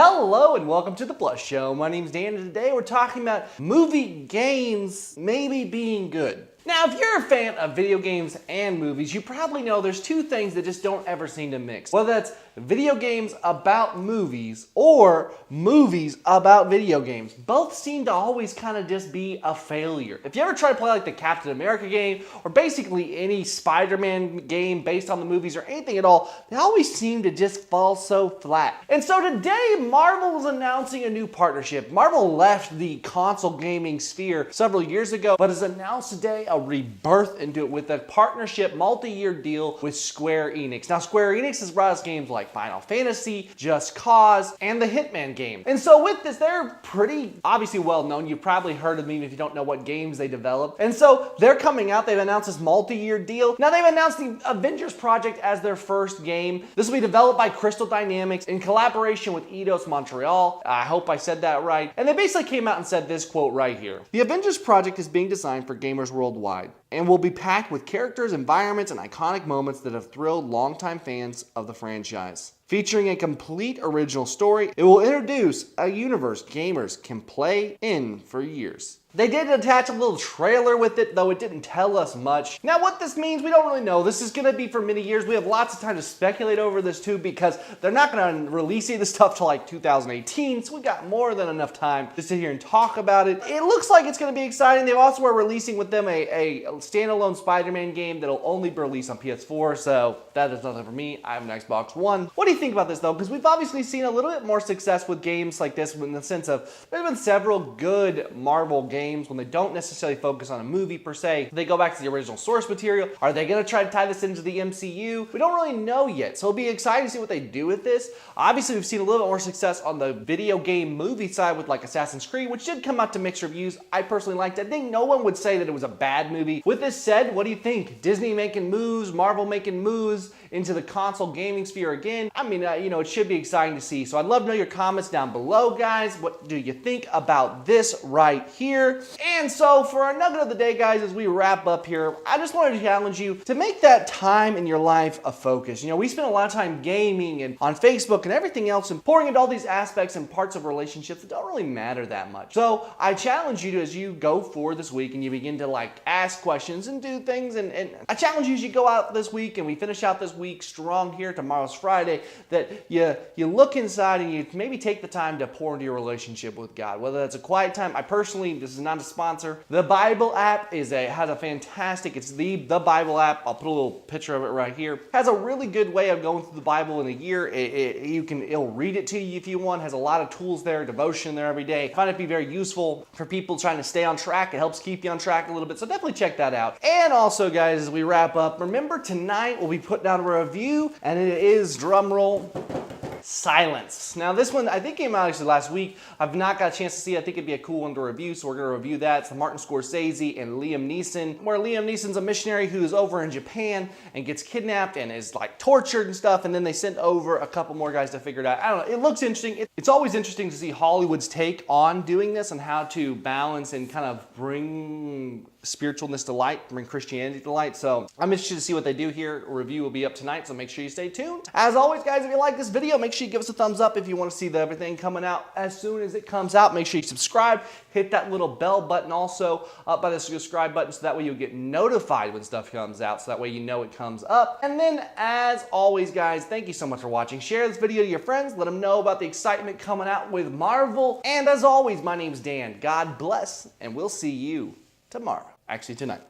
Hello and welcome to the Plus Show. My name's Dan and today we're talking about movie games maybe being good. Now, if you're a fan of video games and movies, you probably know there's two things that just don't ever seem to mix. Whether that's video games about movies or movies about video games. Both seem to always kind of just be a failure. If you ever try to play like the Captain America game or basically any Spider-Man game based on the movies or anything at all, they always seem to just fall so flat. And so today, Marvel is announcing a new partnership. Marvel left the console gaming sphere several years ago, but has announced today a rebirth into it with a partnership multi-year deal with Square Enix. Now, Square Enix has brought us games like Final Fantasy, Just Cause, and the Hitman game. And so with this, they're pretty obviously well known. You've probably heard of them even if you don't know what games they develop. And so they're coming out. They've announced this multi-year deal. Now they've announced the Avengers project as their first game. This will be developed by Crystal Dynamics in collaboration with Eidos Montreal. I hope I said that right. And they basically came out and said this quote right here. The Avengers project is being designed for gamers worldwide and will be packed with characters, environments, and iconic moments that have thrilled longtime fans of the franchise. Featuring a complete original story, it will introduce a universe gamers can play in for years. They did attach a little trailer with it, though it didn't tell us much. Now, what this means, we don't really know. This is going to be for many years. We have lots of time to speculate over this, too, because they're not going to release any of this stuff till like 2018, so we got more than enough time to sit here and talk about it. It looks like it's going to be exciting. They also are releasing with them a standalone Spider-Man game that'll only be released on PS4, so that is nothing for me. I have an Xbox One. What do you think about this, though? Because we've obviously seen a little bit more success with games like this in the sense of there's been several good Marvel games when they don't necessarily focus on a movie per se. They go back to the original source material. Are they going to try to tie this into the MCU? We don't really know yet, so it'll be exciting to see what they do with this. Obviously, we've seen a little bit more success on the video game movie side with like Assassin's Creed, which did come out to mixed reviews. I personally liked it. I think no one would say that it was a bad movie. With this said, what do you think? Disney making moves, Marvel making moves into the console gaming sphere again? I mean, it should be exciting to see. So I'd love to know your comments down below, guys. What do you think about this right here? And so for our nugget of the day, guys, as we wrap up here, I just wanted to challenge you to make that time in your life a focus. You know, we spend a lot of time gaming and on Facebook and everything else and pouring into all these aspects and parts of relationships that don't really matter that much. So I challenge you to, as you go forward this week and you begin to like ask questions and do things, and I challenge you as you go out this week and we finish out this week strong here, tomorrow's Friday, that you look inside and you maybe take the time to pour into your relationship with God. Whether that's a quiet time. I personally, this is not a sponsor. The Bible app has a fantastic, it's the Bible app. I'll put a little picture of it right here. Has a really good way of going through the Bible in a year. It'll read it to you if you want. Has a lot of tools there, devotion there every day. I find it to be very useful for people trying to stay on track. It helps keep you on track a little bit. So definitely check that out. And also, guys, as we wrap up, remember tonight we'll be putting out a review, and it is, drum roll, Silence. Now this one I think came out actually last week. I've not got a chance to see it. I think it'd be a cool one to review, so we're going to review that. It's the Martin Scorsese and Liam Neeson, where Liam Neeson's a missionary who's over in Japan and gets kidnapped and is like tortured and stuff, and then they send over a couple more guys to figure it out. I don't know. It looks interesting. It's always interesting to see Hollywood's take on doing this and how to balance and kind of bring spiritualness to light, bring Christianity to light. So I'm interested to see what they do here. A review will be up tonight, so make sure you stay tuned. As always, guys, if you like this video, make sure you give us a thumbs up. If you want to see everything coming out as soon as it comes out, make sure you subscribe. Hit that little bell button also up by the subscribe button, so that way you'll get notified when stuff comes out, so that way you know it comes up. And then, as always, guys, thank you so much for watching. Share this video to your friends. Let them know about the excitement coming out with Marvel. And as always, my name's Dan. God bless, and we'll see you tomorrow. Actually, tonight.